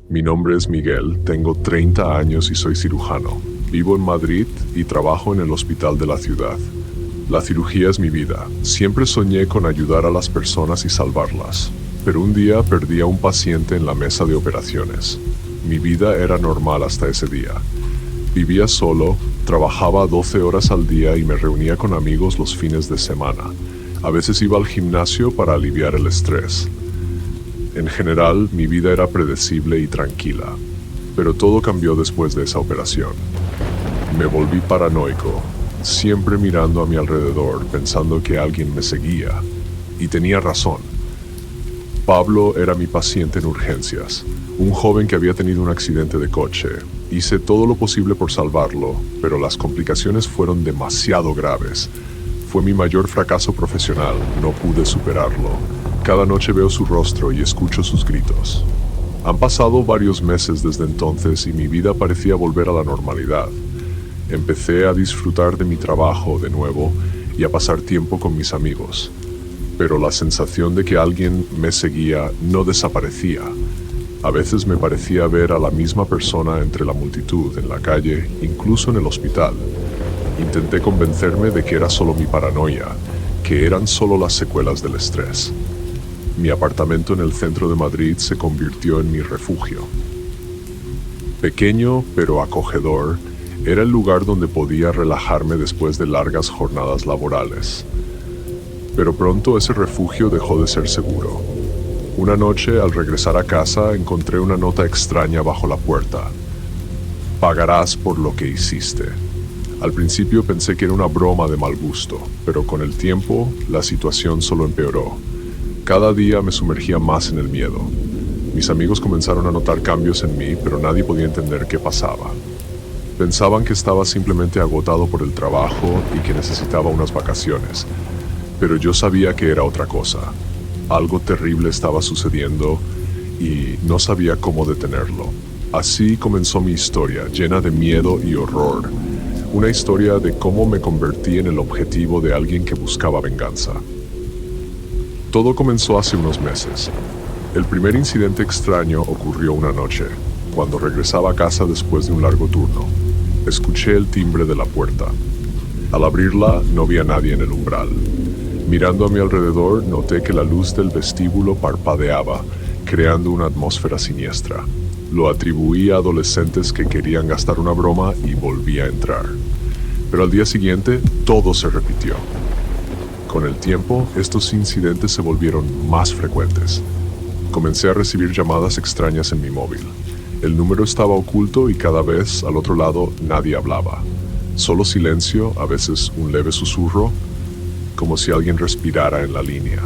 Mi nombre es Miguel, tengo 30 años y soy cirujano. Vivo en Madrid y trabajo en el hospital de la ciudad. La cirugía es mi vida. Siempre soñé con ayudar a las personas y salvarlas. Pero un día perdí a un paciente en la mesa de operaciones. Mi vida era normal hasta ese día. Vivía solo, trabajaba 12 horas al día y me reunía con amigos los fines de semana. A veces iba al gimnasio para aliviar el estrés. En general, mi vida era predecible y tranquila. Pero todo cambió después de esa operación. Me volví paranoico, siempre mirando a mi alrededor, pensando que alguien me seguía. Y tenía razón. Pablo era mi paciente en urgencias, un joven que había tenido un accidente de coche. Hice todo lo posible por salvarlo, pero las complicaciones fueron demasiado graves. Fue mi mayor fracaso profesional, no pude superarlo. Cada noche veo su rostro y escucho sus gritos. Han pasado varios meses desde entonces y mi vida parecía volver a la normalidad. Empecé a disfrutar de mi trabajo de nuevo y a pasar tiempo con mis amigos. Pero la sensación de que alguien me seguía no desaparecía. A veces me parecía ver a la misma persona entre la multitud, en la calle, incluso en el hospital. Intenté convencerme de que era solo mi paranoia, que eran solo las secuelas del estrés. Mi apartamento en el centro de Madrid se convirtió en mi refugio. Pequeño pero acogedor, era el lugar donde podía relajarme después de largas jornadas laborales. Pero pronto ese refugio dejó de ser seguro. Una noche, al regresar a casa, encontré una nota extraña bajo la puerta. Pagarás por lo que hiciste. Al principio pensé que era una broma de mal gusto, pero con el tiempo, la situación solo empeoró. Cada día me sumergía más en el miedo. Mis amigos comenzaron a notar cambios en mí, pero nadie podía entender qué pasaba. Pensaban que estaba simplemente agotado por el trabajo y que necesitaba unas vacaciones. Pero yo sabía que era otra cosa. Algo terrible estaba sucediendo y no sabía cómo detenerlo. Así comenzó mi historia, llena de miedo y horror. Una historia de cómo me convertí en el objetivo de alguien que buscaba venganza. Todo comenzó hace unos meses. El primer incidente extraño ocurrió una noche, cuando regresaba a casa después de un largo turno. Escuché el timbre de la puerta. Al abrirla, no vi a nadie en el umbral. Mirando a mi alrededor, noté que la luz del vestíbulo parpadeaba, creando una atmósfera siniestra. Lo atribuí a adolescentes que querían gastar una broma y volví a entrar. Pero al día siguiente, todo se repitió. Con el tiempo, estos incidentes se volvieron más frecuentes. Comencé a recibir llamadas extrañas en mi móvil. El número estaba oculto y cada vez, al otro lado, nadie hablaba. Solo silencio, a veces un leve susurro, como si alguien respirara en la línea.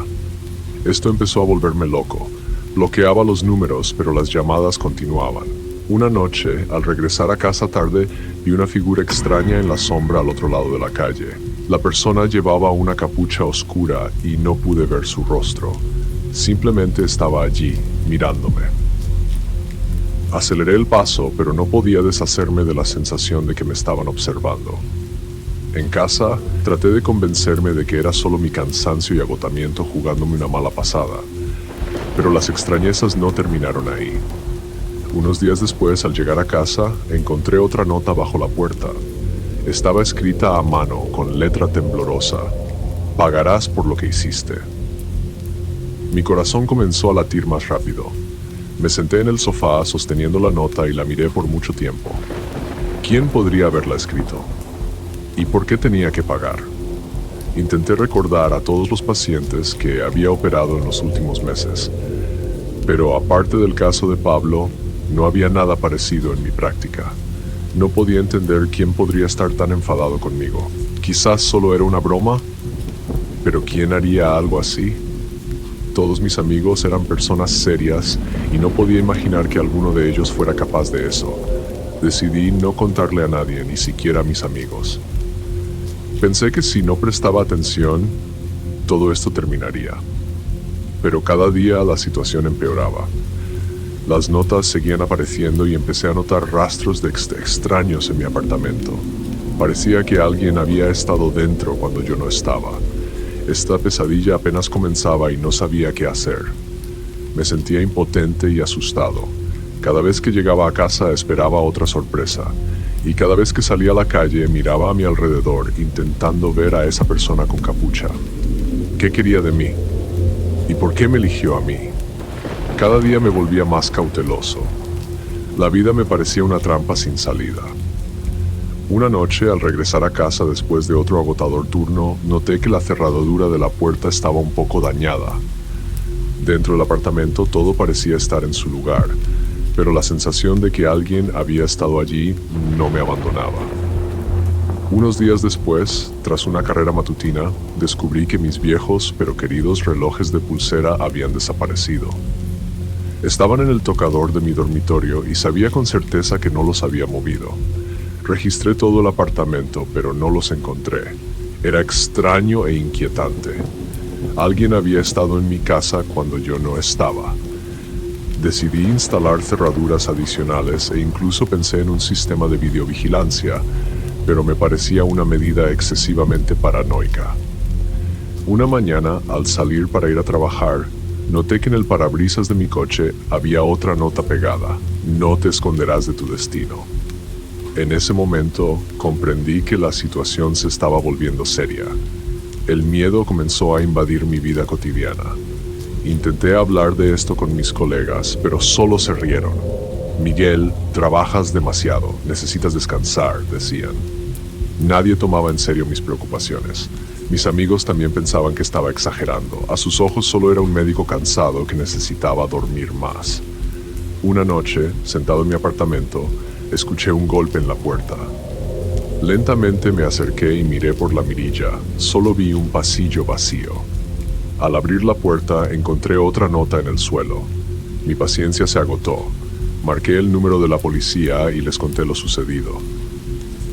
Esto empezó a volverme loco. Bloqueaba los números, pero las llamadas continuaban. Una noche, al regresar a casa tarde, vi una figura extraña en la sombra al otro lado de la calle. La persona llevaba una capucha oscura y no pude ver su rostro. Simplemente estaba allí, mirándome. Aceleré el paso, pero no podía deshacerme de la sensación de que me estaban observando. En casa, traté de convencerme de que era solo mi cansancio y agotamiento jugándome una mala pasada. Pero las extrañezas no terminaron ahí. Unos días después, al llegar a casa, encontré otra nota bajo la puerta. Estaba escrita a mano, con letra temblorosa. Pagarás por lo que hiciste. Mi corazón comenzó a latir más rápido. Me senté en el sofá sosteniendo la nota y la miré por mucho tiempo. ¿Quién podría haberla escrito? ¿Y por qué tenía que pagar? Intenté recordar a todos los pacientes que había operado en los últimos meses. Pero aparte del caso de Pablo, no había nada parecido en mi práctica. No podía entender quién podría estar tan enfadado conmigo. Quizás solo era una broma, pero ¿quién haría algo así? Todos mis amigos eran personas serias y no podía imaginar que alguno de ellos fuera capaz de eso. Decidí no contarle a nadie, ni siquiera a mis amigos. Pensé que si no prestaba atención, todo esto terminaría. Pero cada día la situación empeoraba. Las notas seguían apareciendo y empecé a notar rastros de extraños en mi apartamento. Parecía que alguien había estado dentro cuando yo no estaba. Esta pesadilla apenas comenzaba y no sabía qué hacer. Me sentía impotente y asustado. Cada vez que llegaba a casa esperaba otra sorpresa, y cada vez que salía a la calle miraba a mi alrededor intentando ver a esa persona con capucha. ¿Qué quería de mí? ¿Y por qué me eligió a mí? Cada día me volvía más cauteloso. La vida me parecía una trampa sin salida. Una noche, al regresar a casa después de otro agotador turno, noté que la cerradura de la puerta estaba un poco dañada. Dentro del apartamento todo parecía estar en su lugar, pero la sensación de que alguien había estado allí no me abandonaba. Unos días después, tras una carrera matutina, descubrí que mis viejos pero queridos relojes de pulsera habían desaparecido. Estaban en el tocador de mi dormitorio y sabía con certeza que no los había movido. Registré todo el apartamento, pero no los encontré. Era extraño e inquietante. Alguien había estado en mi casa cuando yo no estaba. Decidí instalar cerraduras adicionales e incluso pensé en un sistema de videovigilancia, pero me parecía una medida excesivamente paranoica. Una mañana, al salir para ir a trabajar, noté que en el parabrisas de mi coche había otra nota pegada: "No te esconderás de tu destino". En ese momento, comprendí que la situación se estaba volviendo seria. El miedo comenzó a invadir mi vida cotidiana. Intenté hablar de esto con mis colegas, pero solo se rieron. "Miguel, trabajas demasiado, necesitas descansar", decían. Nadie tomaba en serio mis preocupaciones. Mis amigos también pensaban que estaba exagerando. A sus ojos solo era un médico cansado que necesitaba dormir más. Una noche, sentado en mi apartamento, escuché un golpe en la puerta. Lentamente me acerqué y miré por la mirilla. Solo vi un pasillo vacío. Al abrir la puerta, encontré otra nota en el suelo. Mi paciencia se agotó. Marqué el número de la policía y les conté lo sucedido.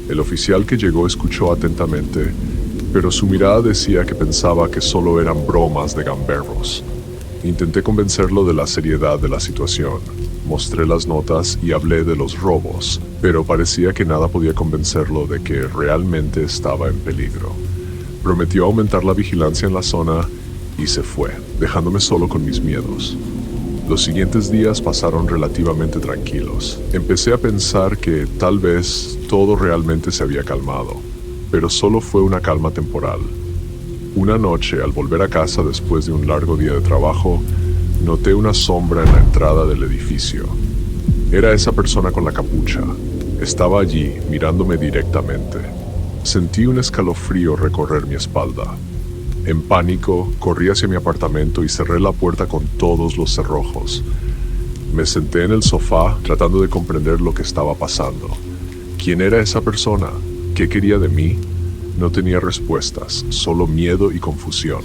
El oficial que llegó escuchó atentamente, pero su mirada decía que pensaba que solo eran bromas de gamberros. Intenté convencerlo de la seriedad de la situación. Mostré las notas y hablé de los robos, pero parecía que nada podía convencerlo de que realmente estaba en peligro. Prometió aumentar la vigilancia en la zona y se fue, dejándome solo con mis miedos. Los siguientes días pasaron relativamente tranquilos. Empecé a pensar que tal vez todo realmente se había calmado, pero solo fue una calma temporal. Una noche, al volver a casa después de un largo día de trabajo, noté una sombra en la entrada del edificio. Era esa persona con la capucha. Estaba allí, mirándome directamente. Sentí un escalofrío recorrer mi espalda. En pánico, corrí hacia mi apartamento y cerré la puerta con todos los cerrojos. Me senté en el sofá, tratando de comprender lo que estaba pasando. ¿Quién era esa persona? ¿Qué quería de mí? No tenía respuestas, solo miedo y confusión.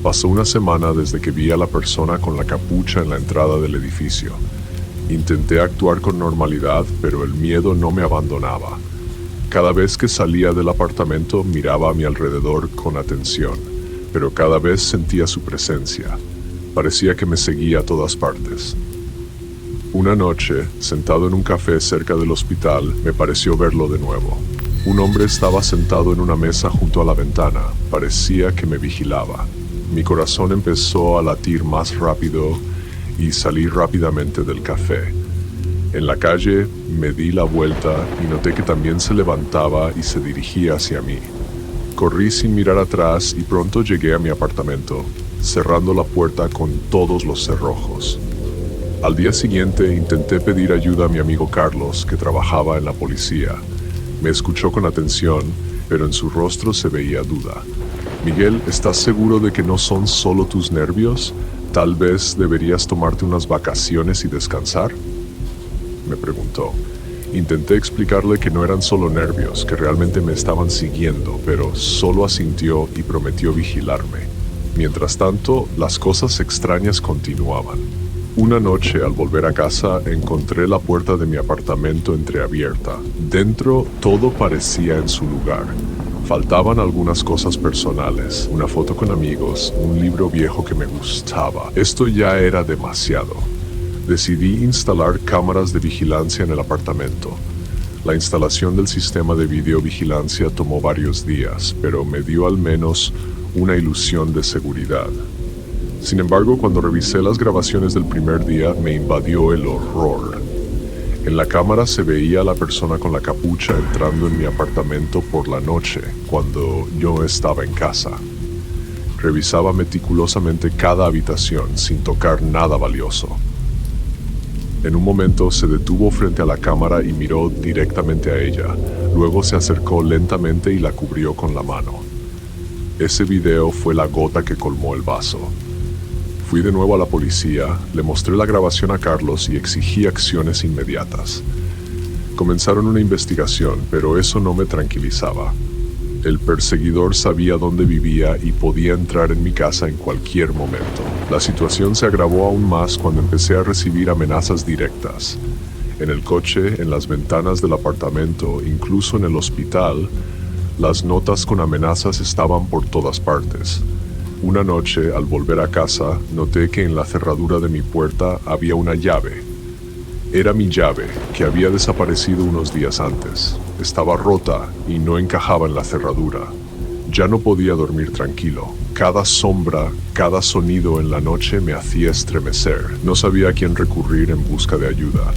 Pasó una semana desde que vi a la persona con la capucha en la entrada del edificio. Intenté actuar con normalidad, pero el miedo no me abandonaba. Cada vez que salía del apartamento miraba a mi alrededor con atención, pero cada vez sentía su presencia. Parecía que me seguía a todas partes. Una noche, sentado en un café cerca del hospital, me pareció verlo de nuevo. Un hombre estaba sentado en una mesa junto a la ventana. Parecía que me vigilaba. Mi corazón empezó a latir más rápido y salí rápidamente del café. En la calle me di la vuelta y noté que también se levantaba y se dirigía hacia mí. Corrí sin mirar atrás y pronto llegué a mi apartamento, cerrando la puerta con todos los cerrojos. Al día siguiente intenté pedir ayuda a mi amigo Carlos, que trabajaba en la policía. Me escuchó con atención, pero en su rostro se veía duda. «Miguel, ¿estás seguro de que no son solo tus nervios? Tal vez deberías tomarte unas vacaciones y descansar», me preguntó. Intenté explicarle que no eran solo nervios, que realmente me estaban siguiendo, pero solo asintió y prometió vigilarme. Mientras tanto, las cosas extrañas continuaban. Una noche, al volver a casa, encontré la puerta de mi apartamento entreabierta. Dentro, todo parecía en su lugar. Faltaban algunas cosas personales, una foto con amigos, un libro viejo que me gustaba. Esto ya era demasiado. Decidí instalar cámaras de vigilancia en el apartamento. La instalación del sistema de videovigilancia tomó varios días, pero me dio al menos una ilusión de seguridad. Sin embargo, cuando revisé las grabaciones del primer día, me invadió el horror. En la cámara se veía a la persona con la capucha entrando en mi apartamento por la noche, cuando yo estaba en casa. Revisaba meticulosamente cada habitación sin tocar nada valioso. En un momento se detuvo frente a la cámara y miró directamente a ella. Luego se acercó lentamente y la cubrió con la mano. Ese video fue la gota que colmó el vaso. Fui de nuevo a la policía, le mostré la grabación a Carlos y exigí acciones inmediatas. Comenzaron una investigación, pero eso no me tranquilizaba. El perseguidor sabía dónde vivía y podía entrar en mi casa en cualquier momento. La situación se agravó aún más cuando empecé a recibir amenazas directas. En el coche, en las ventanas del apartamento, incluso en el hospital, las notas con amenazas estaban por todas partes. Una noche, al volver a casa, noté que en la cerradura de mi puerta había una llave. Era mi llave, que había desaparecido unos días antes. Estaba rota y no encajaba en la cerradura. Ya no podía dormir tranquilo. Cada sombra, cada sonido en la noche me hacía estremecer. No sabía a quién recurrir en busca de ayuda.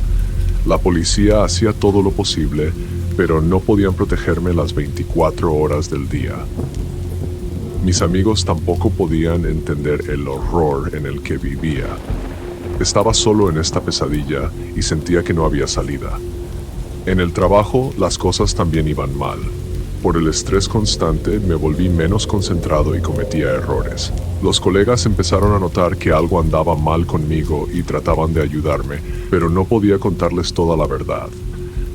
La policía hacía todo lo posible, pero no podían protegerme las 24 horas del día. Mis amigos tampoco podían entender el horror en el que vivía. Estaba solo en esta pesadilla y sentía que no había salida. En el trabajo, las cosas también iban mal. Por el estrés constante, me volví menos concentrado y cometía errores. Los colegas empezaron a notar que algo andaba mal conmigo y trataban de ayudarme, pero no podía contarles toda la verdad.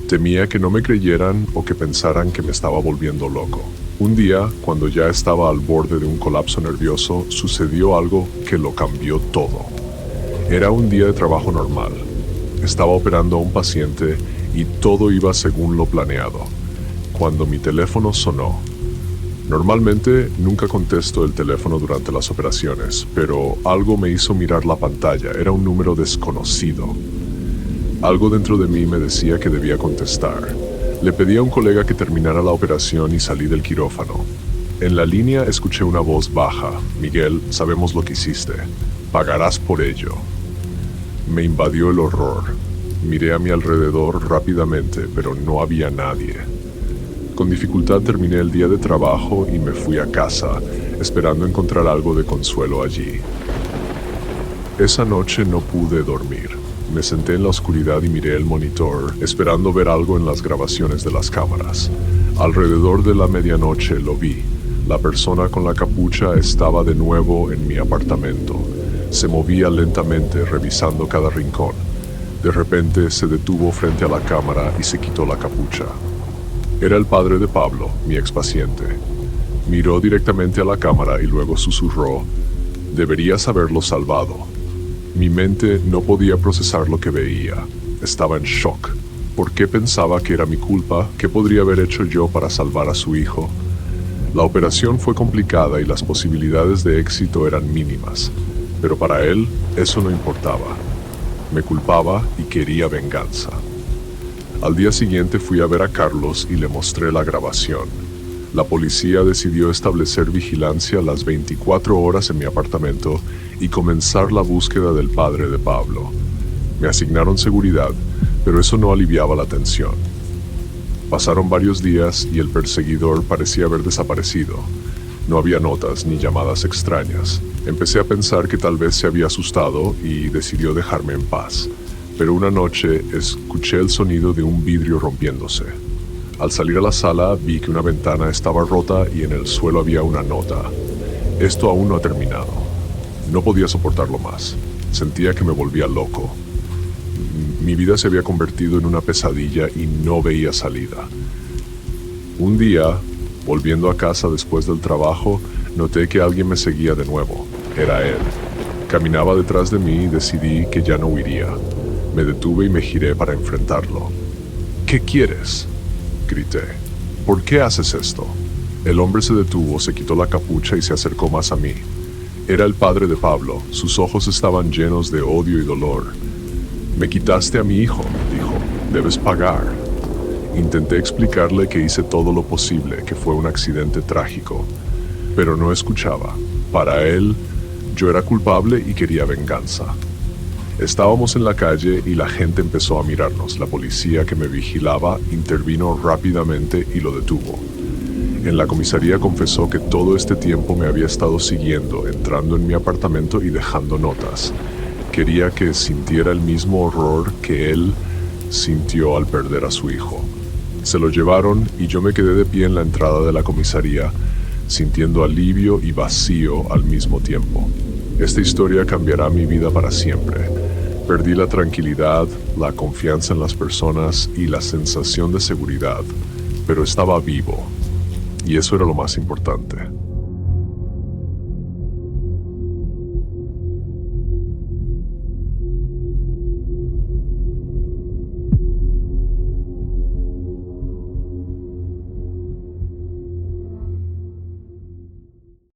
Temía que no me creyeran o que pensaran que me estaba volviendo loco. Un día, cuando ya estaba al borde de un colapso nervioso, sucedió algo que lo cambió todo. Era un día de trabajo normal. Estaba operando a un paciente y todo iba según lo planeado, cuando mi teléfono sonó. Normalmente nunca contesto el teléfono durante las operaciones, pero algo me hizo mirar la pantalla. Era un número desconocido. Algo dentro de mí me decía que debía contestar. Le pedí a un colega que terminara la operación y salí del quirófano. En la línea escuché una voz baja. Miguel, sabemos lo que hiciste. Pagarás por ello. Me invadió el horror. Miré a mi alrededor rápidamente, pero no había nadie. Con dificultad terminé el día de trabajo y me fui a casa, esperando encontrar algo de consuelo allí. Esa noche no pude dormir. Me senté en la oscuridad y miré el monitor, esperando ver algo en las grabaciones de las cámaras. Alrededor de la medianoche lo vi. La persona con la capucha estaba de nuevo en mi apartamento. Se movía lentamente, revisando cada rincón. De repente se detuvo frente a la cámara y se quitó la capucha. Era el padre de Pablo, mi expaciente. Miró directamente a la cámara y luego susurró: «Deberías haberlo salvado». Mi mente no podía procesar lo que veía. Estaba en shock. ¿Por qué pensaba que era mi culpa? ¿Qué podría haber hecho yo para salvar a su hijo? La operación fue complicada y las posibilidades de éxito eran mínimas, pero para él eso no importaba. Me culpaba y quería venganza. Al día siguiente fui a ver a Carlos y le mostré la grabación. La policía decidió establecer vigilancia las 24 horas en mi apartamento y comenzar la búsqueda del padre de Pablo. Me asignaron seguridad, pero eso no aliviaba la tensión. Pasaron varios días y el perseguidor parecía haber desaparecido. No había notas ni llamadas extrañas. Empecé a pensar que tal vez se había asustado y decidió dejarme en paz. Pero una noche escuché el sonido de un vidrio rompiéndose. Al salir a la sala vi que una ventana estaba rota y en el suelo había una nota. Esto aún no ha terminado. No podía soportarlo más. Sentía que me volvía loco. Mi vida se había convertido en una pesadilla y no veía salida. Un día, volviendo a casa después del trabajo, noté que alguien me seguía de nuevo. Era él. Caminaba detrás de mí y decidí que ya no huiría. Me detuve y me giré para enfrentarlo. «¿Qué quieres?», grité. «¿Por qué haces esto?». El hombre se detuvo, se quitó la capucha y se acercó más a mí. Era el padre de Pablo. Sus ojos estaban llenos de odio y dolor. «Me quitaste a mi hijo», dijo. «Debes pagar». Intenté explicarle que hice todo lo posible, que fue un accidente trágico, pero no escuchaba. Para él, Yo era culpable y quería venganza. Estábamos en la calle y la gente empezó a mirarnos. La policía que me vigilaba intervino rápidamente y lo detuvo. En la comisaría confesó que todo este tiempo me había estado siguiendo, entrando en mi apartamento y dejando notas. Quería que sintiera el mismo horror que él sintió al perder a su hijo. Se lo llevaron y yo me quedé de pie en la entrada de la comisaría, sintiendo alivio y vacío al mismo tiempo. Esta historia cambiará mi vida para siempre. Perdí la tranquilidad, la confianza en las personas y la sensación de seguridad, pero estaba vivo. Y eso era lo más importante.